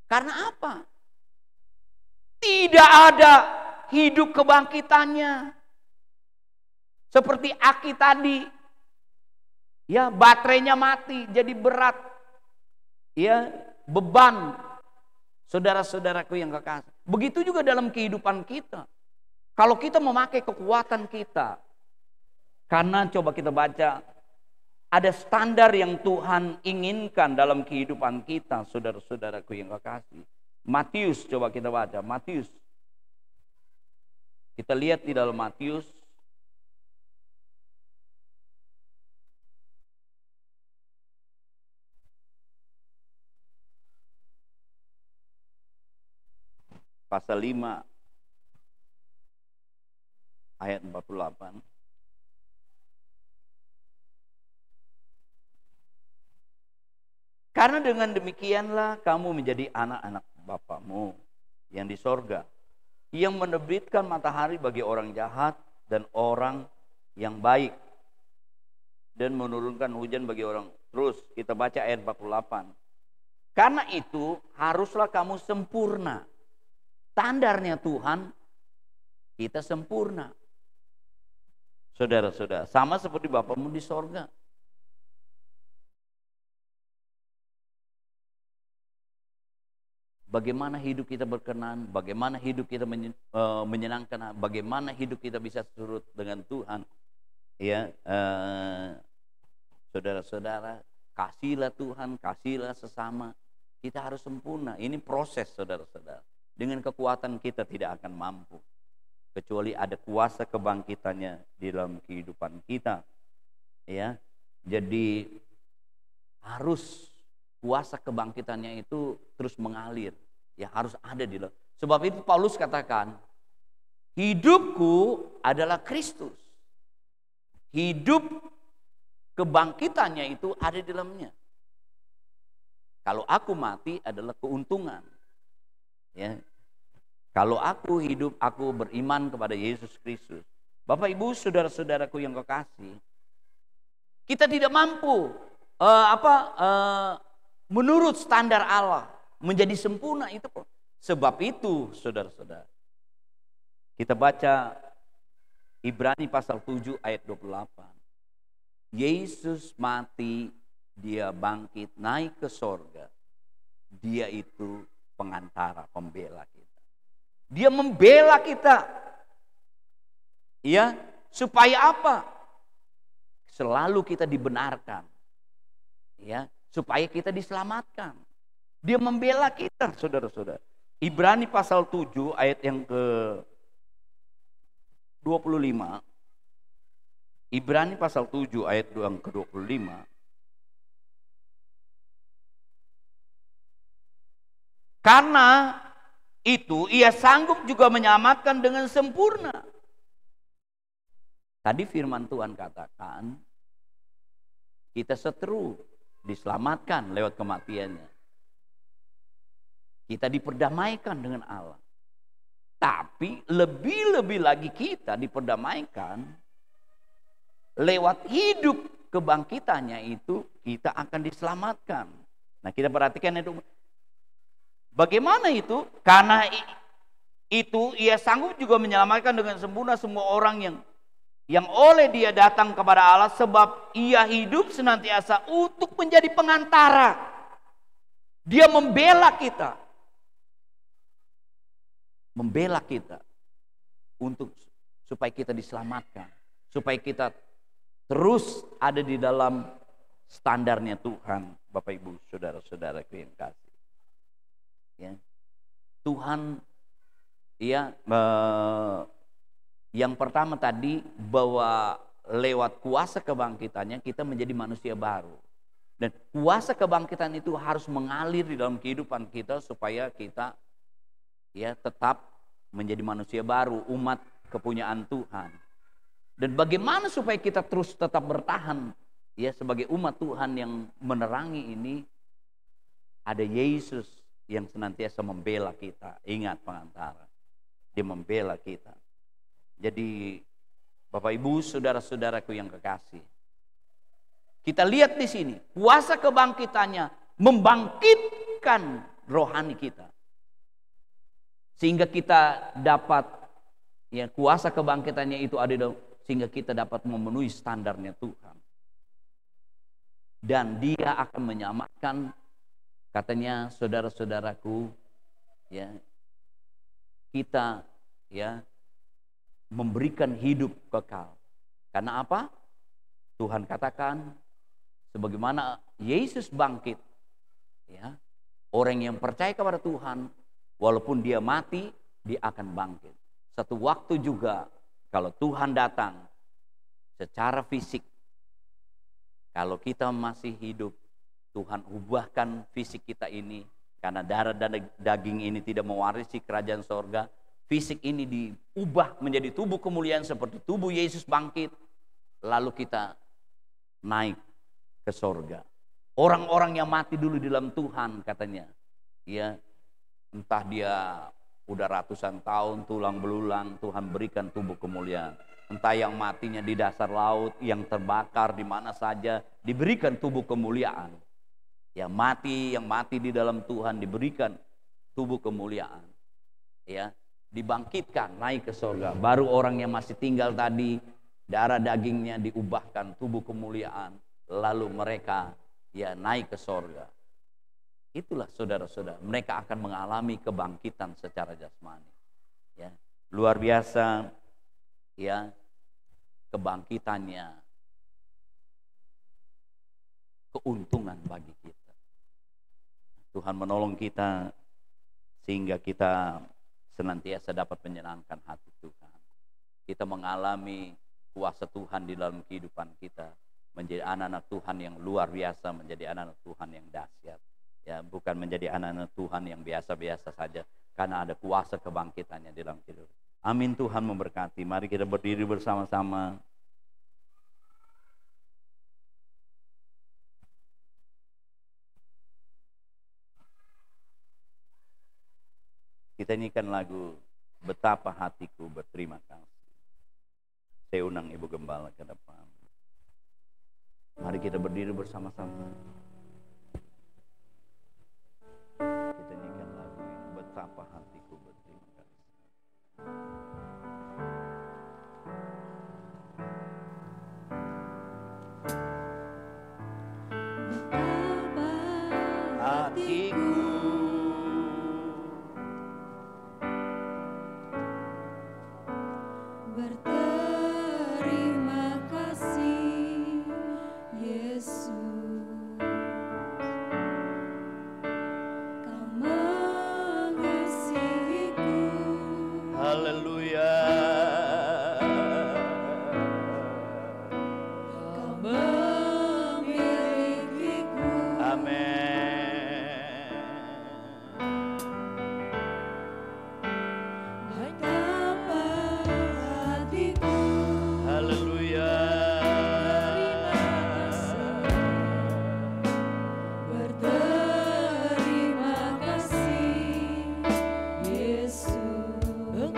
Karena apa? Tidak ada hidup kebangkitannya. Seperti aki tadi. Ya, baterainya mati jadi berat. Ya, beban. Saudara-saudaraku yang kekasih. Begitu juga dalam kehidupan kita. Kalau kita memakai kekuatan kita. Karena coba kita baca, ada standar yang Tuhan inginkan dalam kehidupan kita, saudara-saudaraku yang kekasih. Matius, coba kita baca, Matius. Kita lihat di dalam Matius. Pasal 5 ayat 48. Karena dengan demikianlah kamu menjadi anak-anak Bapamu yang di sorga, yang menerbitkan matahari bagi orang jahat dan orang yang baik, dan menurunkan hujan bagi orang. Terus kita baca ayat 48. Karena itu haruslah kamu sempurna. Standarnya Tuhan, kita sempurna. Saudara-saudara, sama seperti Bapamu di sorga. Bagaimana hidup kita berkenan, bagaimana hidup kita menyenangkan, bagaimana hidup kita bisa surut dengan Tuhan. Ya, saudara-saudara, kasihlah Tuhan, kasihlah sesama. Kita harus sempurna. Ini proses, saudara-saudara. Dengan kekuatan kita tidak akan mampu. Kecuali ada kuasa kebangkitannya di dalam kehidupan kita. Ya, jadi harus kuasa kebangkitannya itu terus mengalir. Ya, harus ada di dalam. Sebab itu Paulus katakan, hidupku adalah Kristus. Hidup kebangkitannya itu ada di dalamnya. Kalau aku mati adalah keuntungan. Ya. Kalau aku hidup, aku beriman kepada Yesus Kristus. Bapak Ibu, saudara-saudaraku yang kekasih, kita tidak mampu menurut standar Allah menjadi sempurna itu. Sebab itu, saudara-saudara, kita baca Ibrani pasal 7 ayat 28. Yesus mati, dia bangkit, naik ke sorga. Dia itu pengantara, pembela kita. Dia membela kita. Ya, supaya apa? Selalu kita dibenarkan. Ya, supaya kita diselamatkan. Dia membela kita, saudara-saudara. Ibrani pasal 7 ayat yang ke 25. Ibrani pasal 7 ayat yang ke-25. Karena itu ia sanggup juga menyelamatkan dengan sempurna. Tadi firman Tuhan katakan, kita seteru diselamatkan lewat kematiannya. Kita diperdamaikan dengan Allah. Tapi lebih-lebih lagi kita diperdamaikan lewat hidup kebangkitannya itu kita akan diselamatkan. Nah, kita perhatikan itu. Bagaimana itu? Karena itu ia sanggup juga menyelamatkan dengan sempurna semua orang yang oleh dia datang kepada Allah, sebab ia hidup senantiasa untuk menjadi pengantara. Dia membela kita. Membela kita untuk supaya kita diselamatkan, supaya kita terus ada di dalam standarnya Tuhan. Bapak Ibu, saudara-saudara yang kasih. Ya. Tuhan, ya, yang pertama tadi bahwa lewat kuasa kebangkitannya kita menjadi manusia baru. Dan kuasa kebangkitan itu harus mengalir di dalam kehidupan kita supaya kita, ya, tetap menjadi manusia baru, umat kepunyaan Tuhan. Dan bagaimana supaya kita terus tetap bertahan, ya, sebagai umat Tuhan yang menerangi ini? Ada Yesus yang senantiasa membela kita. Ingat, pengantara, dia membela kita. Jadi Bapak Ibu, saudara-saudaraku yang kekasih, kita lihat di sini kuasa kebangkitannya membangkitkan rohani kita, sehingga kita dapat, ya, kuasa kebangkitannya itu ada sehingga kita dapat memenuhi standarnya Tuhan. Dan dia akan menyelamatkan, katanya, saudara-saudaraku, ya, kita, ya, memberikan hidup kekal. Karena apa? Tuhan katakan, sebagaimana Yesus bangkit, ya, orang yang percaya kepada Tuhan, walaupun dia mati, dia akan bangkit. Satu waktu juga, kalau Tuhan datang secara fisik, kalau kita masih hidup, Tuhan ubahkan fisik kita ini, karena darah dan daging ini tidak mewarisi kerajaan sorga. Fisik ini diubah menjadi tubuh kemuliaan seperti tubuh Yesus bangkit, lalu kita naik ke sorga. Orang-orang yang mati dulu di dalam Tuhan, katanya, ya, entah dia udah ratusan tahun tulang belulang, Tuhan berikan tubuh kemuliaan. Entah yang matinya di dasar laut, yang terbakar di mana saja, diberikan tubuh kemuliaan. Yang mati di dalam Tuhan diberikan tubuh kemuliaan. Ya, dibangkitkan naik ke surga. Baru orang yang masih tinggal tadi, darah dagingnya diubahkan tubuh kemuliaan, lalu mereka, ya, naik ke surga. Itulah saudara-saudara, mereka akan mengalami kebangkitan secara jasmani. Ya, luar biasa, ya, kebangkitannya, keuntungan bagi kita. Tuhan menolong kita sehingga kita senantiasa dapat menyenangkan hati Tuhan. Kita mengalami kuasa Tuhan di dalam kehidupan kita, menjadi anak-anak Tuhan yang luar biasa, menjadi anak-anak Tuhan yang dahsyat. Ya, bukan menjadi anak-anak Tuhan yang biasa-biasa saja, karena ada kuasa kebangkitannya di dalam hidup. Amin. Tuhan memberkati. Mari kita berdiri bersama-sama. Kita nyanyikan lagu Betapa Hatiku Berterima Kasih. Saya undang Ibu Gembala ke depan. Mari kita berdiri bersama-sama. Kita nyanyikan lagu ini, Betapa Hatiku Berterima Kasih. Hatiku berterima kasih, Yesus. Kau mengasihiku. Haleluya. Kau memilikiku. Amin. Betapa hatiku Haleluya. berterima kasih, Yesus. Kau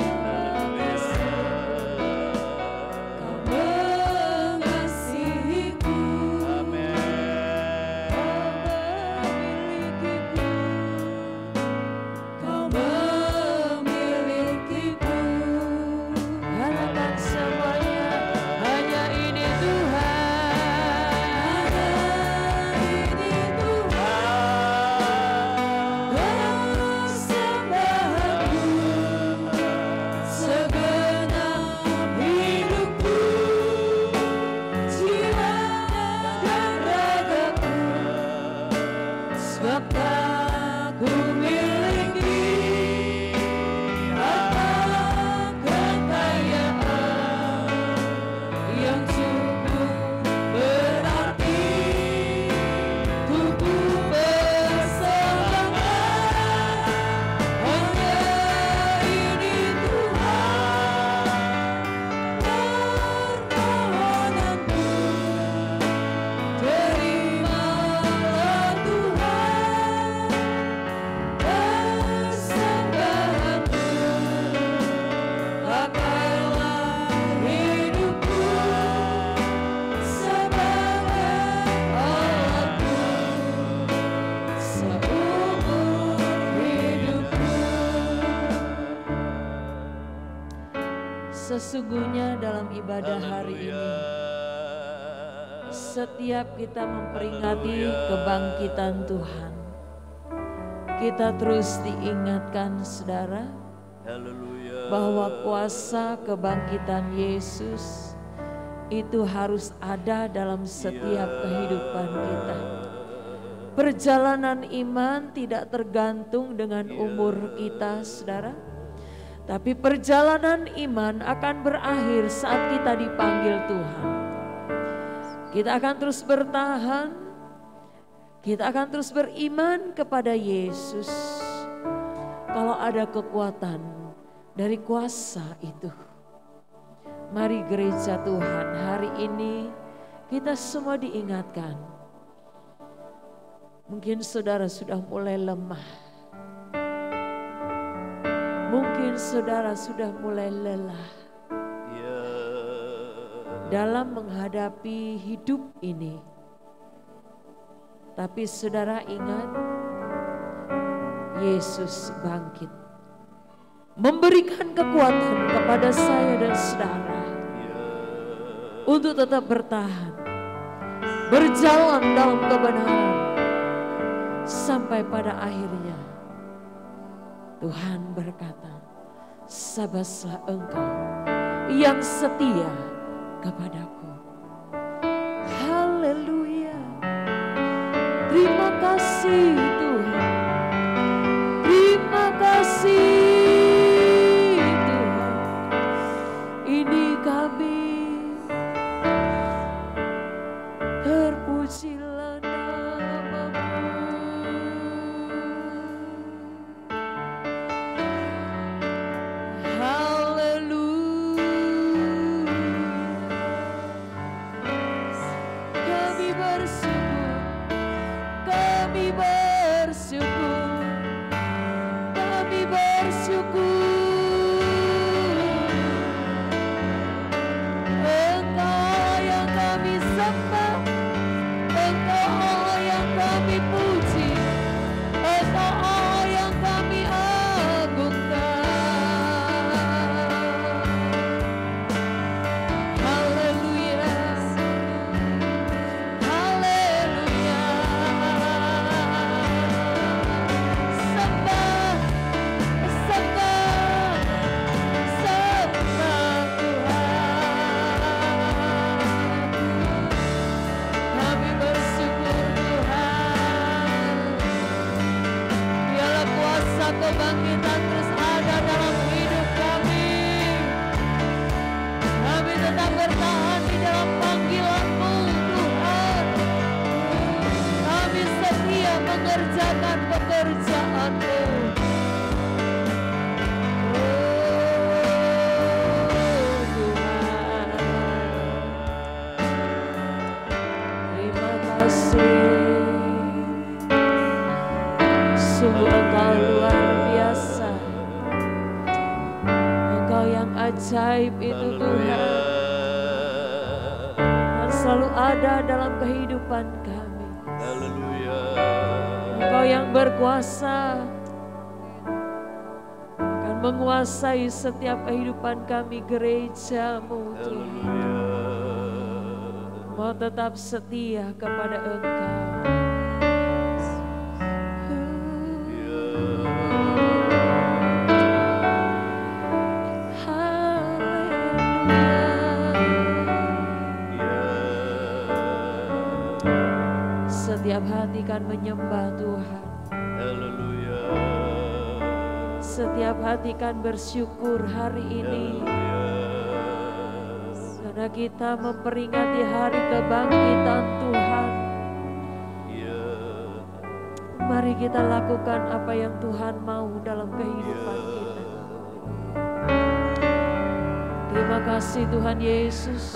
mengasihiku. Kau memilikiku. Katakan semuanya, hanya ini Tuhan. Hanya ini Tuhan. Persembahanku segenap hidupku, jiwa dan ragaku, sebab aku miliki harta kekayaan yang cukup berarti tubuh bersamakan. Hanya ini Tuhan, permohonanku, terimalah Tuhan persembahanku, pakailah hidupku sebagai alatku seumur hidupku. Sesungguhnya dalam ibadah hari ini, setiap kita memperingati kebangkitan Tuhan, kita terus diingatkan, saudara, Haleluya. bahwa kuasa kebangkitan Yesus itu harus ada dalam setiap kehidupan kita. Perjalanan iman tidak tergantung dengan umur kita, saudara. Tapi perjalanan iman akan berakhir saat kita dipanggil Tuhan. Kita akan terus bertahan, kita akan terus beriman kepada Yesus. Kalau ada kekuatan dari kuasa itu. Mari gereja Tuhan, hari ini kita semua diingatkan. Mungkin saudara sudah mulai lemah. Mungkin saudara sudah mulai lelah dalam menghadapi hidup ini. Tapi saudara ingat, Yesus bangkit, memberikan kekuatan kepada saya dan saudara untuk tetap bertahan, berjalan dalam kebenaran sampai pada akhirnya. Tuhan berkata, sabaslah engkau yang setia kepadaku. Haleluya. Terima kasih Tuhan. kasih. Sungguh Engkau luar biasa. Engkau yang ajaib itu Tuhan, dan selalu ada dalam kehidupan kami. Engkau yang berkuasa akan menguasai setiap kehidupan kami, gereja-Mu Tuhan. Mau tetap setia kepada Engkau. Setiap hati kan menyembah Tuhan. Setiap hati kan bersyukur hari ini. Karena kita memperingati hari kebangkitan Tuhan. Mari kita lakukan apa yang Tuhan mau dalam kehidupan kita. Terima kasih Tuhan Yesus.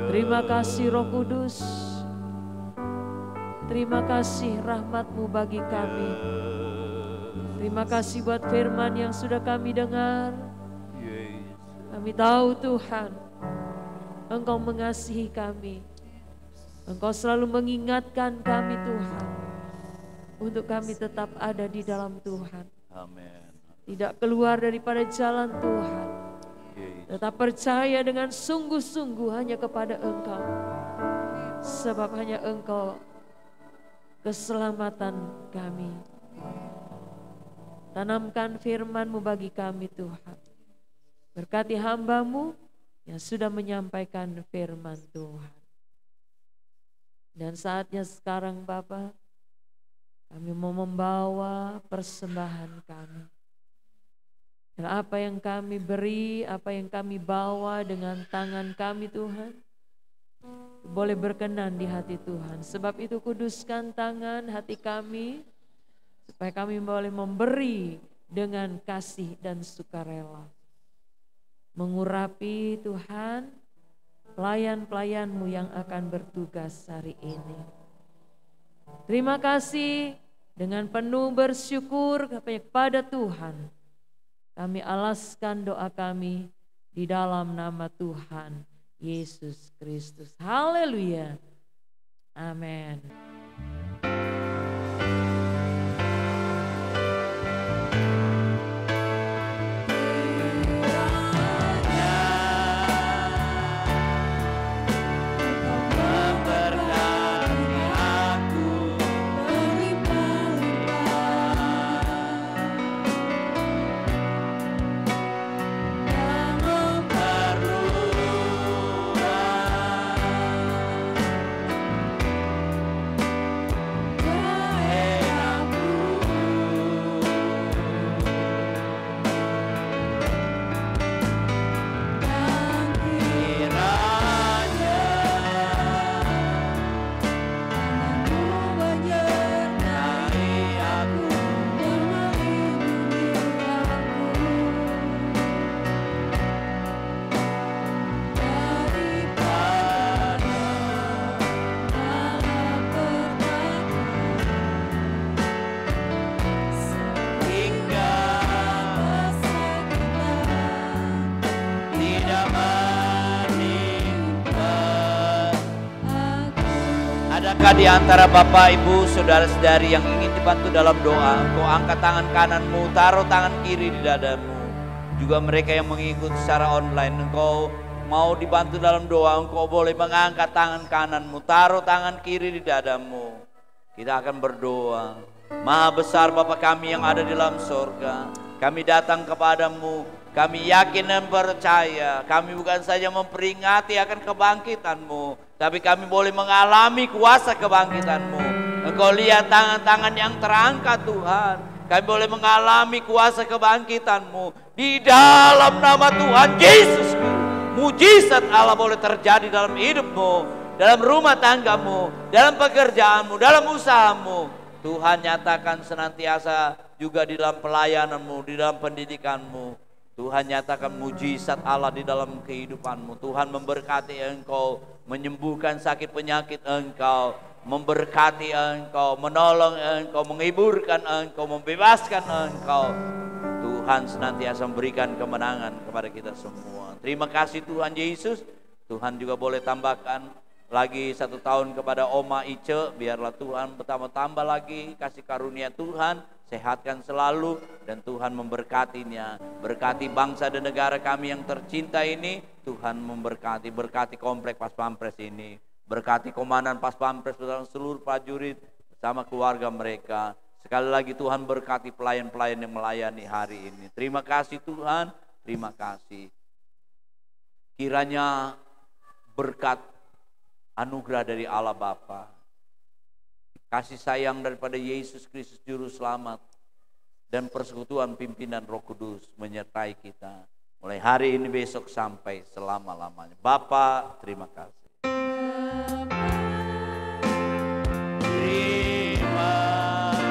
Terima kasih Roh Kudus. Terima kasih rahmat-Mu bagi kami. Terima kasih buat firman yang sudah kami dengar. Kami tahu Tuhan, Engkau mengasihi kami. Engkau selalu mengingatkan kami Tuhan, untuk kami tetap ada di dalam Tuhan. Amin. Tidak keluar daripada jalan Tuhan. Tetap percaya dengan sungguh-sungguh hanya kepada Engkau. Sebab hanya Engkau keselamatan kami. Tanamkan firman-Mu bagi kami Tuhan. Berkati hamba-Mu yang sudah menyampaikan firman Tuhan. Dan saatnya sekarang Bapa, kami mau membawa persembahan kami. Dan apa yang kami beri, apa yang kami bawa dengan tangan kami Tuhan, boleh berkenan di hati Tuhan. Sebab itu kuduskan tangan hati kami, supaya kami boleh memberi dengan kasih dan sukarela. Mengurapi Tuhan pelayan-pelayan-Mu yang akan bertugas hari ini. Terima kasih, dengan penuh bersyukur kepada Tuhan. Kami alaskan doa kami di dalam nama Tuhan Yesus Kristus. Haleluya. Amin. Adakah di antara Bapak, Ibu, Saudara-saudari yang ingin dibantu dalam doa? Engkau angkat tangan kananmu, taruh tangan kiri di dadamu. Juga mereka yang mengikut secara online, engkau mau dibantu dalam doa, engkau boleh mengangkat tangan kananmu, taruh tangan kiri di dadamu. Kita akan berdoa. Maha besar Bapa kami yang ada di dalam sorga, kami datang kepadamu. Kami yakin dan percaya, kami bukan saja memperingati akan kebangkitan-Mu, tapi kami boleh mengalami kuasa kebangkitan-Mu. Engkau lihat tangan-tangan yang terangkat Tuhan, kami boleh mengalami kuasa kebangkitan-Mu. Di dalam nama Tuhan Yesus, mujizat Allah boleh terjadi dalam hidup-Mu, dalam rumah tangga-Mu, dalam pekerjaan-Mu, dalam usaha-Mu. Tuhan nyatakan senantiasa juga di dalam pelayanan-Mu, di dalam pendidikan-Mu. Tuhan nyatakan mujizat Allah di dalam kehidupanmu. Tuhan memberkati engkau, menyembuhkan sakit penyakit engkau, memberkati engkau, menolong engkau, menghiburkan engkau, membebaskan engkau. Tuhan senantiasa memberikan kemenangan kepada kita semua. Terima kasih Tuhan Yesus. Tuhan juga boleh tambahkan lagi 1 tahun kepada Oma Ice. Biarlah Tuhan bertambah lagi kasih karunia Tuhan. Sehatkan selalu dan Tuhan memberkatinya. Berkati bangsa dan negara kami yang tercinta ini. Tuhan memberkati, berkati komplek Pas Pampres ini. Berkati komandan Pas Pampres bersama seluruh prajurit bersama keluarga mereka. Sekali lagi Tuhan berkati pelayan-pelayan yang melayani hari ini. Terima kasih Tuhan, terima kasih. Kiranya berkat anugerah dari Allah Bapa, kasih sayang daripada Yesus Kristus Juru Selamat, dan persekutuan pimpinan Roh Kudus menyertai kita mulai hari ini, besok, sampai selama-lamanya. Bapa, terima kasih. Terima kasih Bapa,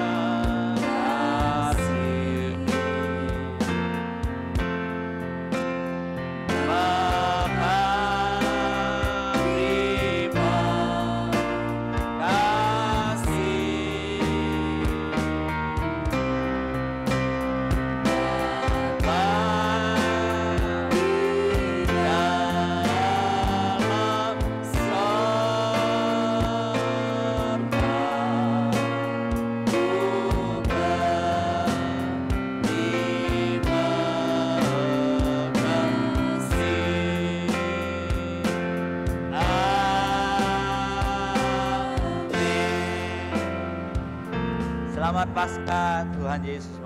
terima kasih Bapa di dalam Selamat Paskah, Tuhan Yesus